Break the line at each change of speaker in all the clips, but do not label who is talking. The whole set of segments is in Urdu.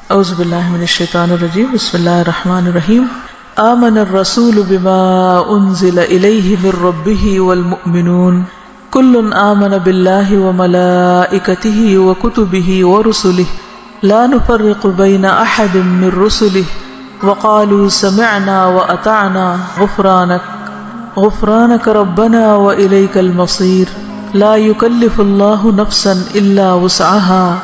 اعوذ باللہ من الشیطان الرجیم بسم اللہ الرحمن الرحیم آمن الرسول بما انزل الیہ من ربہ والمؤمنون کل آمن باللہ وملائکتہ وکتبہ ورسلہ لا نفرق بین احد من رسلہ وقالوا سمعنا واطعنا غفرانک ربنا والیک المصیر لا یکلف اللہ نفسا الا وسعها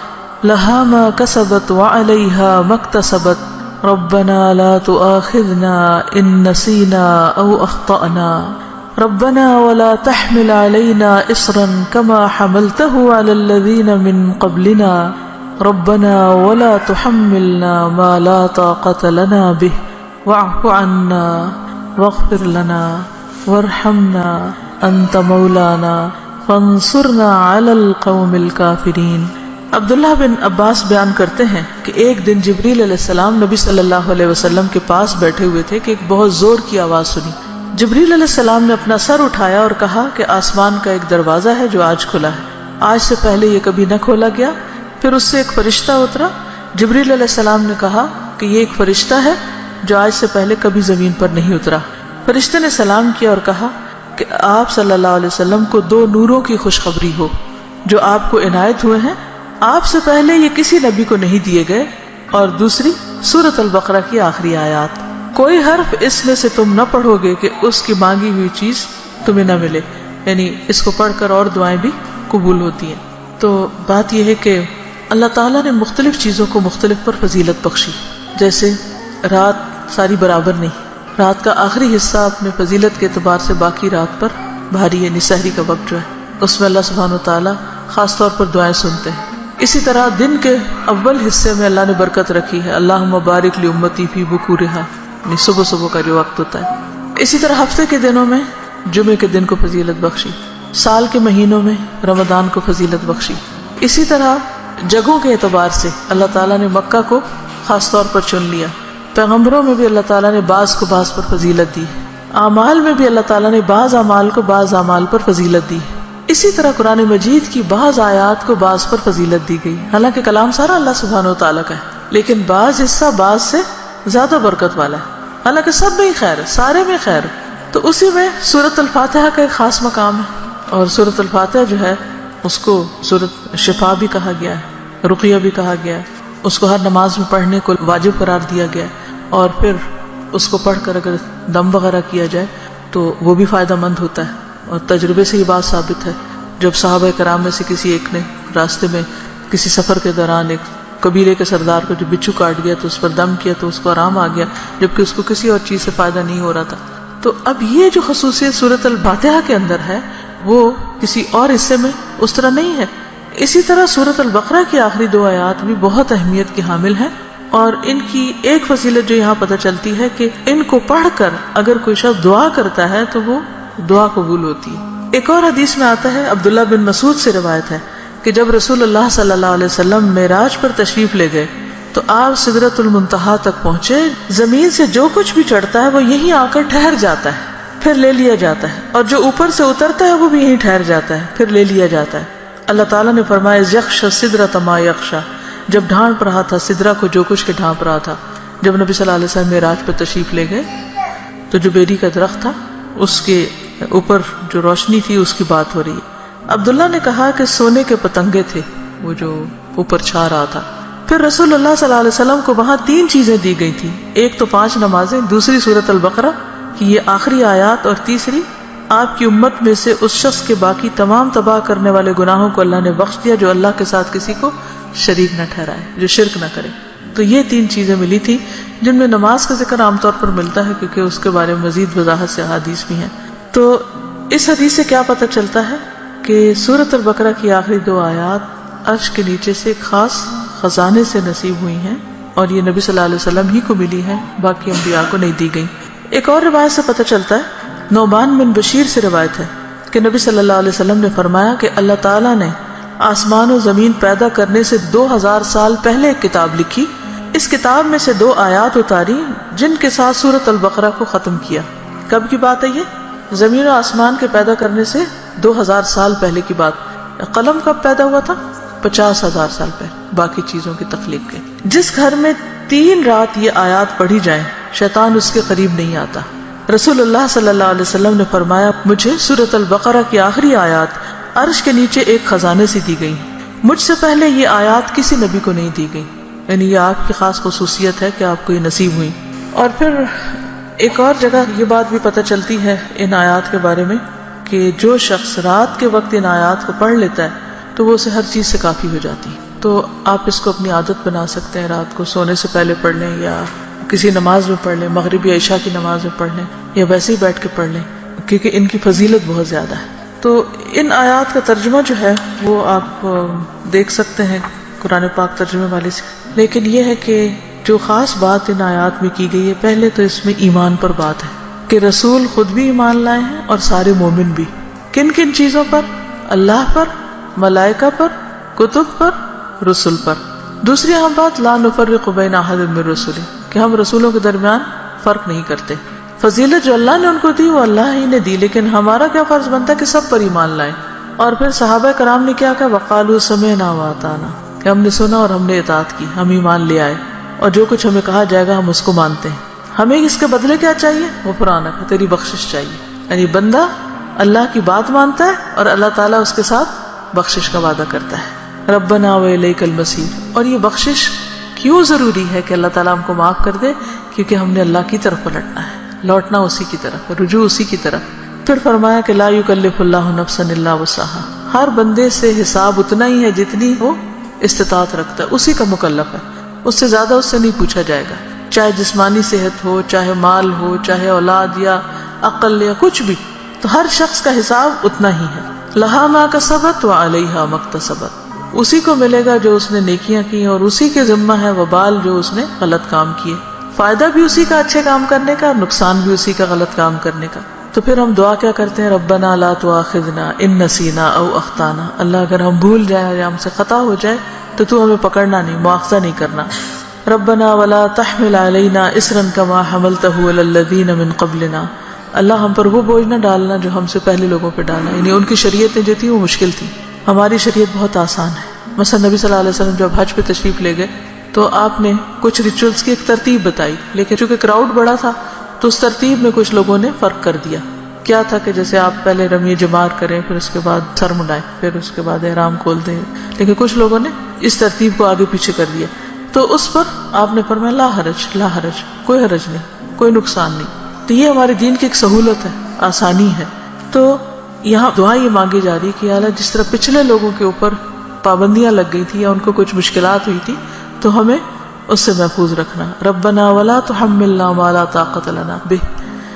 لها ما كسبت وعليها ما اكتسبت ربنا لا تؤاخذنا إن نسينا أو أخطأنا ربنا ولا تحمل علينا إصرا كما حملته على الذين من قبلنا ربنا ولا تحملنا ما لا طاقة لنا به واعف عنا واغفر لنا وارحمنا أنت مولانا فانصرنا على القوم الكافرين۔ عبداللہ بن عباس بیان کرتے ہیں کہ ایک دن جبریل علیہ السلام نبی صلی اللہ علیہ وسلم کے پاس بیٹھے ہوئے تھے کہ ایک بہت زور کی آواز سنی۔ جبریل علیہ السلام نے اپنا سر اٹھایا اور کہا کہ آسمان کا ایک دروازہ ہے جو آج کھلا ہے، آج سے پہلے یہ کبھی نہ کھولا گیا۔ پھر اس سے ایک فرشتہ اترا۔ جبریل علیہ السلام نے کہا کہ یہ ایک فرشتہ ہے جو آج سے پہلے کبھی زمین پر نہیں اترا۔ فرشتے نے سلام کیا اور کہا کہ آپ صلی اللہ علیہ وسلم کو دو نوروں کی خوشخبری ہو جو آپ کو عنایت ہوئے ہیں، آپ سے پہلے یہ کسی نبی کو نہیں دیے گئے، اور دوسری سورۃ البقرہ کی آخری آیات، کوئی حرف اس میں سے تم نہ پڑھو گے کہ اس کی مانگی ہوئی چیز تمہیں نہ ملے، یعنی اس کو پڑھ کر اور دعائیں بھی قبول ہوتی ہیں۔ تو بات یہ ہے کہ اللہ تعالیٰ نے مختلف چیزوں کو مختلف پر فضیلت بخشی، جیسے رات ساری برابر نہیں، رات کا آخری حصہ اپنے فضیلت کے اعتبار سے باقی رات پر بھاری، یعنی سحری کا وقت جو ہے اس میں اللہ سبحانہ و تعالیٰ خاص طور پر دعائیں سنتے ہیں۔ اسی طرح دن کے اول حصے میں اللہ نے برکت رکھی ہے، اللہم بارک لی امتی فی بکورہا، یعنی صبح صبح کا جو وقت ہوتا ہے۔ اسی طرح ہفتے کے دنوں میں جمعے کے دن کو فضیلت بخشی، سال کے مہینوں میں رمضان کو فضیلت بخشی۔ اسی طرح جگہوں کے اعتبار سے اللہ تعالیٰ نے مکہ کو خاص طور پر چن لیا۔ پیغمبروں میں بھی اللہ تعالیٰ نے بعض کو بعض پر فضیلت دی، اعمال میں بھی اللہ تعالیٰ نے بعض اعمال کو بعض اعمال پر فضیلت دی۔ اسی طرح قرآن مجید کی بعض آیات کو بعض پر فضیلت دی گئی، حالانکہ کلام سارا اللہ سبحانہ و تعالیٰ کا ہے، لیکن بعض حصہ بعض سے زیادہ برکت والا ہے، حالانکہ سب میں ہی خیر ہے، سارے میں خیر ہے۔ تو اسی میں سورۃ الفاتحہ کا ایک خاص مقام ہے، اور سورۃ الفاتحہ جو ہے اس کو سورۃ شفا بھی کہا گیا ہے، رقیہ بھی کہا گیا ہے، اس کو ہر نماز میں پڑھنے کو واجب قرار دیا گیا ہے، اور پھر اس کو پڑھ کر اگر دم وغیرہ کیا جائے تو وہ بھی فائدہ مند ہوتا ہے، اور تجربے سے یہ بات ثابت ہے۔ جب صحابہ کرام میں سے کسی ایک نے راستے میں کسی سفر کے دوران ایک قبیلے کے سردار کو جو بچھو کاٹ گیا تو اس پر دم کیا تو اس کو آرام آ گیا، جبکہ اس کو کسی اور چیز سے فائدہ نہیں ہو رہا تھا۔ تو اب یہ جو خصوصیت سورۃ الفاتحہ کے اندر ہے وہ کسی اور حصے میں اس طرح نہیں ہے۔ اسی طرح سورۃ البقرہ کی آخری دو آیات بھی بہت اہمیت کی حامل ہیں، اور ان کی ایک فضیلت جو یہاں پتہ چلتی ہے کہ ان کو پڑھ کر اگر کوئی شخص دعا کرتا ہے تو وہ دعا قبول ہوتی ہے۔ ایک اور حدیث میں آتا ہے، عبداللہ بن مسعود سے روایت ہے کہ جب رسول اللہ صلی اللہ علیہ وسلم معراج پر تشریف لے گئے تو آپ سدرۃ المنتہا تک پہنچے، زمین سے جو کچھ بھی چڑھتا ہے وہ یہیں آ کر ٹھہر جاتا ہے، پھر لے لیا جاتا ہے، اور جو اوپر سے اترتا ہے وہ بھی یہیں ٹھہر جاتا ہے، پھر لے لیا جاتا ہے۔ اللہ تعالیٰ نے فرمایا یخشی السدرۃ ما یخشی، جب ڈھانپ رہا تھا سدرہ کو جو کچھ کے ڈھانپ رہا تھا۔ جب نبی صلی اللہ علیہ وسلم معراج پر تشریف لے گئے تو جو بیری کا درخت تھا اس کے اوپر جو روشنی تھی اس کی بات ہو رہی ہے۔ عبداللہ نے کہا کہ سونے کے پتنگے تھے وہ جو اوپر چھا رہا تھا۔ پھر رسول اللہ صلی اللہ علیہ وسلم کو وہاں تین چیزیں دی گئی تھی، ایک تو 5 نمازیں، دوسری سورۃ البقرہ کی یہ آخری آیات، اور تیسری آپ کی امت میں سے اس شخص کے باقی تمام تباہ کرنے والے گناہوں کو اللہ نے بخش دیا جو اللہ کے ساتھ کسی کو شریک نہ ٹھہرائے، جو شرک نہ کرے۔ تو یہ 3 چیزیں ملی تھی جن میں نماز کا ذکر عام طور پر ملتا ہے کیونکہ اس کے بارے میں مزید وضاحت سے احادیث بھی ہیں۔ تو اس حدیث سے کیا پتہ چلتا ہے کہ سورۃ البقرہ کی آخری 2 آیات عرش کے نیچے سے ایک خاص خزانے سے نصیب ہوئی ہیں، اور یہ نبی صلی اللہ علیہ وسلم ہی کو ملی ہیں، باقی انبیاء کو نہیں دی گئی۔ ایک اور روایت سے پتہ چلتا ہے، نعمان بن بشیر سے روایت ہے کہ نبی صلی اللہ علیہ وسلم نے فرمایا کہ اللہ تعالیٰ نے آسمان و زمین پیدا کرنے سے 2000 سال پہلے ایک کتاب لکھی، اس کتاب میں سے 2 آیات اتاری جن کے ساتھ سورۃ البقرہ کو ختم کیا۔ کب کی بات ہے یہ؟ زمین و آسمان کے پیدا کرنے سے 2000 سال پہلے کی بات۔ قلم کب پیدا ہوا تھا؟ 50,000 سال پہلے باقی چیزوں کی تخلیق کے. جس گھر میں 3 رات یہ آیات پڑھی جائیں شیطان اس کے قریب نہیں آتا. رسول اللہ صلی اللہ علیہ وسلم نے فرمایا مجھے سورۃ البقرہ کی آخری آیات عرش کے نیچے ایک خزانے سے دی گئی. مجھ سے پہلے یہ آیات کسی نبی کو نہیں دی گئی، یعنی یہ آپ کی خاص خصوصیت ہے کہ آپ کو یہ نصیب ہوئی. اور پھر ایک اور جگہ یہ بات بھی پتہ چلتی ہے ان آیات کے بارے میں کہ جو شخص رات کے وقت ان آیات کو پڑھ لیتا ہے تو وہ اسے ہر چیز سے کافی ہو جاتی ہے. تو آپ اس کو اپنی عادت بنا سکتے ہیں، رات کو سونے سے پہلے پڑھ لیں یا کسی نماز میں پڑھ لیں، مغرب یا عشاء کی نماز میں پڑھ لیں یا ویسے ہی بیٹھ کے پڑھ لیں، کیونکہ ان کی فضیلت بہت زیادہ ہے. تو ان آیات کا ترجمہ جو ہے وہ آپ دیکھ سکتے ہیں قرآن پاک ترجمے والے سے. لیکن یہ ہے کہ جو خاص بات ان آیات میں کی گئی ہے، پہلے تو اس میں ایمان پر بات ہے کہ رسول خود بھی ایمان لائے ہیں اور سارے مومن بھی. کن کن چیزوں پر؟ اللہ پر، ملائکہ پر، کتب پر، رسول پر. دوسری اہم بات لا نفرق بین احد من رسلہ، کہ ہم رسولوں کے درمیان فرق نہیں کرتے. فضیلت جو اللہ نے ان کو دی وہ اللہ ہی نے دی، لیکن ہمارا کیا فرض بنتا ہے کہ سب پر ایمان لائیں. اور پھر صحابہ کرام نے کیا کہا؟ وقالوا سمعنا واطعنا، کہ ہم نے سنا اور ہم نے اطاعت کی، ہم ایمان لے آئے اور جو کچھ ہمیں کہا جائے گا ہم اس کو مانتے ہیں. ہمیں اس کے بدلے کیا چاہیے؟ غفرانک، تیری بخشش چاہیے. یعنی بندہ اللہ کی بات مانتا ہے اور اللہ تعالیٰ اس کے ساتھ بخشش کا وعدہ کرتا ہے. ربنا وإلیک المصیر. اور یہ بخشش کیوں ضروری ہے کہ اللہ تعالیٰ ہم کو معاف کر دے؟ کیونکہ ہم نے اللہ کی طرف پلٹنا ہے، لوٹنا اسی کی طرف، رجوع اسی کی طرف. پھر فرمایا کہ لا یکلف اللہ نفسا الا وسعها، ہر بندے سے حساب اتنا ہی ہے جتنی وہ استطاعت رکھتا ہے، اسی کا مکلف ہے، اس سے زیادہ اس سے نہیں پوچھا جائے گا. چاہے جسمانی صحت ہو، چاہے مال ہو، چاہے اولاد یا عقل یا کچھ بھی، تو ہر شخص کا حساب اتنا ہی ہے. لہا ما کسبت وعلیہا ما اکتسبت، اسی کو ملے گا جو اس نے نیکیاں کی اور اسی کے ذمہ ہے وبال جو اس نے غلط کام کیے. فائدہ بھی اسی کا اچھے کام کرنے کا اور نقصان بھی اسی کا غلط کام کرنے کا. تو پھر ہم دعا کیا کرتے ہیں؟ ربنا لا تؤاخذنا ان نسینا او اخطانا، اللہ اگر ہم بھول جائیں یا ہم سے خطا ہو جائے تو ہمیں پکڑنا نہیں، مؤاخذہ نہیں کرنا. ربنا ولا تحمل علینا اصرا کما حملته علی الذین من قبلنا، اللہ ہم پر وہ بوجھ نہ ڈالنا جو ہم سے پہلے لوگوں پہ ڈالا. یعنی ان کی شریعتیں جو تھی وہ مشکل تھی، ہماری شریعت بہت آسان ہے. مثلا نبی صلی اللہ علیہ وسلم جب حج پہ تشریف لے گئے تو آپ نے کچھ ریچولز کی ایک ترتیب بتائی، لیکن چونکہ کراؤڈ بڑا تھا تو اس ترتیب میں کچھ لوگوں نے فرق کر دیا. کیا تھا کہ جیسے آپ پہلے رمی جمار کریں، پھر اس کے بعد سر مڈائیں، پھر اس کے بعد احرام کھول دیں، لیکن کچھ لوگوں نے اس ترتیب کو آگے پیچھے کر دیا. تو اس پر آپ نے فرمایا لا حرج، لا حرج، کوئی حرج نہیں، کوئی نقصان نہیں. تو یہ ہمارے دین کی ایک سہولت ہے، آسانی ہے. تو یہاں دعا یہ مانگی جا رہی کہ اللہ جس طرح پچھلے لوگوں کے اوپر پابندیاں لگ گئی تھی یا ان کو کچھ مشکلات ہوئی تھی تو ہمیں اس سے محفوظ رکھنا. ربنا ولا تحملنا ما لا طاقت لنا بہ،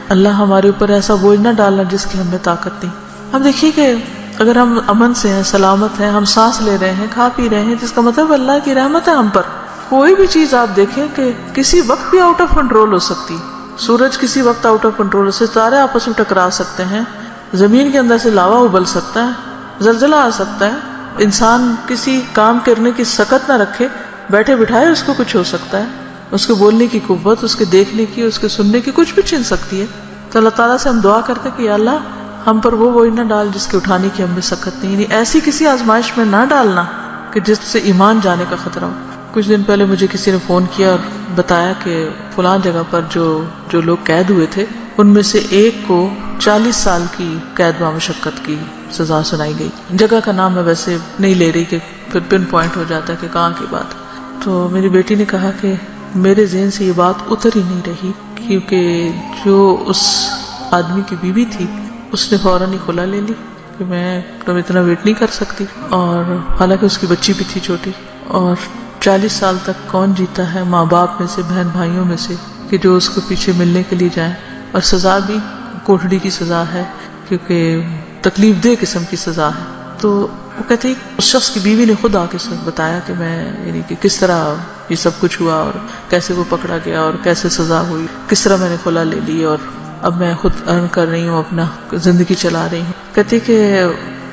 اللہ ہمارے اوپر ایسا بوجھ نہ ڈالنا جس کی ہمیں طاقت نہیں. ہم دیکھیے کہ اگر ہم امن سے ہیں، سلامت ہیں، ہم سانس لے رہے ہیں، کھا پی رہے ہیں، جس کا مطلب اللہ کی رحمت ہے ہم پر. کوئی بھی چیز آپ دیکھیں کہ کسی وقت بھی آؤٹ آف کنٹرول ہو سکتی. سورج کسی وقت آؤٹ آف کنٹرول ہو سکتا ہے، ستارے آپس میں ٹکرا سکتے ہیں، زمین کے اندر سے لاوا ابل سکتا ہے، زلزلہ آ سکتا ہے. انسان کسی کام کرنے کی سکت نہ رکھے، بیٹھے بٹھائے اس کو کچھ ہو سکتا ہے. اس کے بولنے کی قوت، اس کے دیکھنے کی، اس کے سننے کی کچھ بھی چھن سکتی ہے. تو اللہ تعالیٰ سے ہم دعا کرتے ہیں کہ یا اللہ ہم پر وہ بوجھ نہ ڈال جس کے اٹھانے کی ہم میں سکت نہیں، یعنی ایسی کسی آزمائش میں نہ ڈالنا کہ جس سے ایمان جانے کا خطرہ ہو. کچھ دن پہلے مجھے کسی نے فون کیا اور بتایا کہ فلاں جگہ پر جو لوگ قید ہوئے تھے ان میں سے ایک کو 40 سال کی قید و مشقت کی سزا سنائی گئی. جگہ کا نام میں ویسے نہیں لے رہی کہ پھر پن پوائنٹ ہو جاتا ہے کہ کہاں کی بات. تو میری بیٹی نے کہا کہ میرے ذہن سے یہ بات اتر ہی نہیں رہی، کیونکہ جو اس آدمی کی بیوی تھی اس نے فوراً ہی کھلا لے لی کہ میں اتنا ویٹ نہیں کر سکتی، اور حالانکہ اس کی بچی بھی تھی چھوٹی. اور 40 سال تک کون جیتا ہے ماں باپ میں سے، بہن بھائیوں میں سے، کہ جو اس کو پیچھے ملنے کے لیے جائیں. اور سزا بھی کوٹڑی کی سزا ہے، کیونکہ تکلیف دہ قسم کی سزا ہے. تو وہ کہتے ہیں اس شخص کی بیوی نے خود آ کے بتایا کہ میں یعنی کہ کس طرح یہ سب کچھ ہوا اور کیسے وہ پکڑا گیا اور کیسے سزا ہوئی، کس طرح میں نے کھلا لے لی اور اب میں خود ارن کر رہی ہوں، اپنا زندگی چلا رہی ہوں. کہتی کہ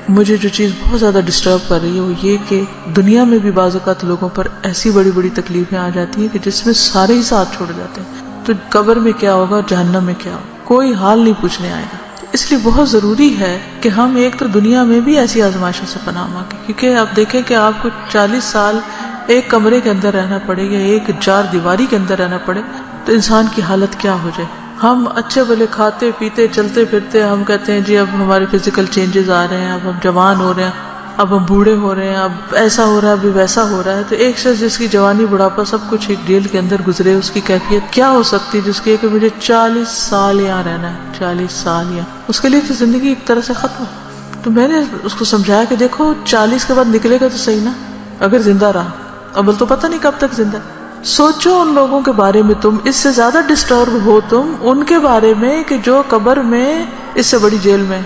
مجھے جو چیز بہت زیادہ ڈسٹرب کر رہی ہے وہ یہ کہ دنیا میں بھی بعض اوقات لوگوں پر ایسی بڑی بڑی تکلیفیں آ جاتی ہیں کہ جس میں سارے ہی ساتھ چھوڑ جاتے ہیں. تو قبر میں کیا ہوگا، جہنم میں کیا ہوگا، کوئی حال نہیں پوچھنے آئے گا. اس لیے بہت ضروری ہے کہ ہم ایک تو دنیا میں بھی ایسی آزمائشوں سے پناہ مانگیں، کیونکہ آپ دیکھیں کہ آپ کو 40 سال ایک کمرے کے اندر رہنا پڑے یا ایک چار دیواری کے اندر رہنا پڑے تو انسان کی حالت کیا ہو جائے۔ ہم اچھے بھلے کھاتے پیتے چلتے پھرتے، ہم کہتے ہیں جی اب ہمارے فزیکل چینجز آ رہے ہیں، اب ہم جوان ہو رہے ہیں، اب ہم بوڑھے ہو رہے ہیں، اب ایسا ہو رہا ہے، ابھی ویسا ہو رہا ہے۔ تو ایک شخص جس کی جوانی بڑھاپا سب کچھ ایک ڈیل کے اندر گزرے، اس کی کیفیت کیا ہو سکتی ہے جس کی کہ مجھے 40 سال یہاں رہنا ہے، 40 سال یہاں، اس کے لیے تو زندگی ایک طرح سے ختم ہے۔ تو میں نے اس کو سمجھایا کہ دیکھو 40 کے بعد نکلے گا تو صحیح نا، اگر زندہ رہا، ابل تو پتہ نہیں کب تک زندہ۔ سوچو ان لوگوں کے بارے میں، تم اس سے زیادہ ڈسٹرب ہو تم ان کے بارے میں کہ جو قبر میں اس سے بڑی جیل میں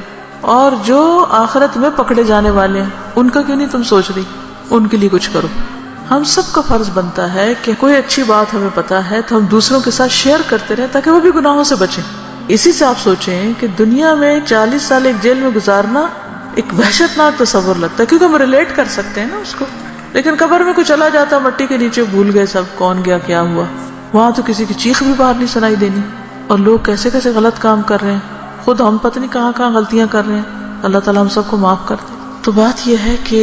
اور جو آخرت میں پکڑے جانے والے ہیں، ان کا کیوں نہیں تم سوچ رہی؟ ان کے لیے کچھ کرو۔ ہم سب کا فرض بنتا ہے کہ کوئی اچھی بات ہمیں پتا ہے تو ہم دوسروں کے ساتھ شیئر کرتے رہیں تاکہ وہ بھی گناہوں سے بچیں۔ اسی سے آپ سوچیں کہ دنیا میں 40 سال ایک جیل میں گزارنا ایک وحشت ناک تصور لگتا ہے، کیونکہ ہم ریلیٹ کر سکتے ہیں نا اس کو۔ لیکن قبر میں کوئی چلا جاتا مٹی کے نیچے، بھول گئے سب کون گیا کیا ہوا، وہاں تو کسی کی چیخ بھی باہر نہیں سنائی دینی، اور لوگ کیسے کیسے غلط کام کر رہے ہیں، خود ہم پتہ نہیں کہاں کہاں غلطیاں کر رہے ہیں۔ اللہ تعالیٰ ہم سب کو معاف کر دے۔ تو بات یہ ہے کہ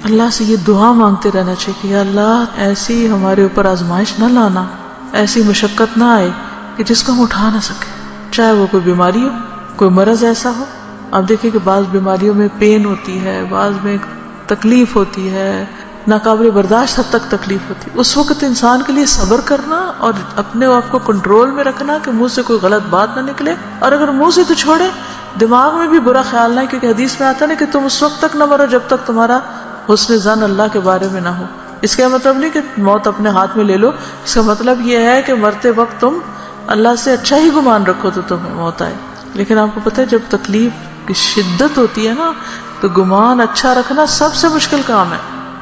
اللہ سے یہ دعا مانگتے رہنا چاہیے کہ یا اللہ ایسی ہمارے اوپر آزمائش نہ لانا، ایسی مشقت نہ آئے کہ جس کو ہم اٹھا نہ سکیں، چاہے وہ کوئی بیماری ہو، کوئی مرض ایسا ہو۔ آپ دیکھیں کہ بعض بیماریوں میں پین ہوتی ہے، بعض میں تکلیف ہوتی ہے، ناقابل برداشت حد تک تکلیف ہوتی ہے۔ اس وقت انسان کے لیے صبر کرنا اور اپنے آپ کو کنٹرول میں رکھنا کہ منہ سے کوئی غلط بات نہ نکلے، اور اگر منہ سے تو چھوڑے، دماغ میں بھی برا خیال نہ، کیونکہ حدیث میں آتا ہے کہ تم اس وقت تک نہ مرو جب تک تمہارا حسن ظن اللہ کے بارے میں نہ ہو۔ اس کا مطلب نہیں کہ موت اپنے ہاتھ میں لے لو، اس کا مطلب یہ ہے کہ مرتے وقت تم اللہ سے اچھا ہی گمان رکھو تو تمہیں موت آئے۔ لیکن آپ کو پتہ ہے جب تکلیف کی شدت ہوتی ہے نا تو گمان اچھا رکھنا سب سے مشکل کام ہے،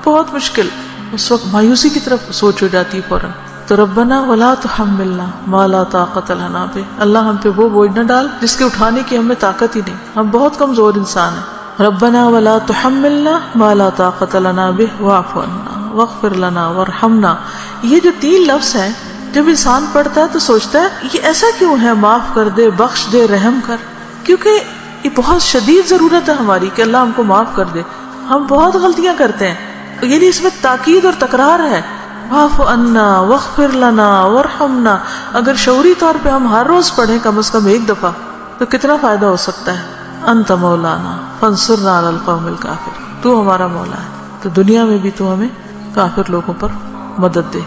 بہت مشکل۔ اس وقت مایوسی کی طرف سوچ ہو جاتی ہے فوراً۔ تو ربنا ولا تحملنا ما لا طاقت لنا بہ، اللہ ہم پہ وہ بوجھ نہ ڈال جس کے اٹھانے کی ہمیں طاقت ہی نہیں، ہم بہت کمزور انسان ہیں۔ ربنا ولا تحملنا ما لا طاقت لنا بہ واعف عنا واغفر لنا وارحمنا، یہ جو 3 لفظ ہیں جب انسان پڑھتا ہے تو سوچتا ہے یہ ایسا کیوں ہے، معاف کر دے، بخش دے، رحم کر، کیونکہ یہ بہت شدید ضرورت ہے ہماری کہ اللہ ہم کو معاف کر دے۔ ہم بہت غلطیاں کرتے ہیں، یعنی اس میں تاکید اور تکرار ہے۔ واعف عنا واغفر لنا وارحمنا، اگر شعوری طور پہ ہم ہر روز پڑھیں کم از کم ایک دفعہ تو کتنا فائدہ ہو سکتا ہے۔ انت مولانا فانصرنا علی القوم الکافرین، تو ہمارا مولا ہے تو دنیا میں بھی تو ہمیں کافر لوگوں پر مدد دے۔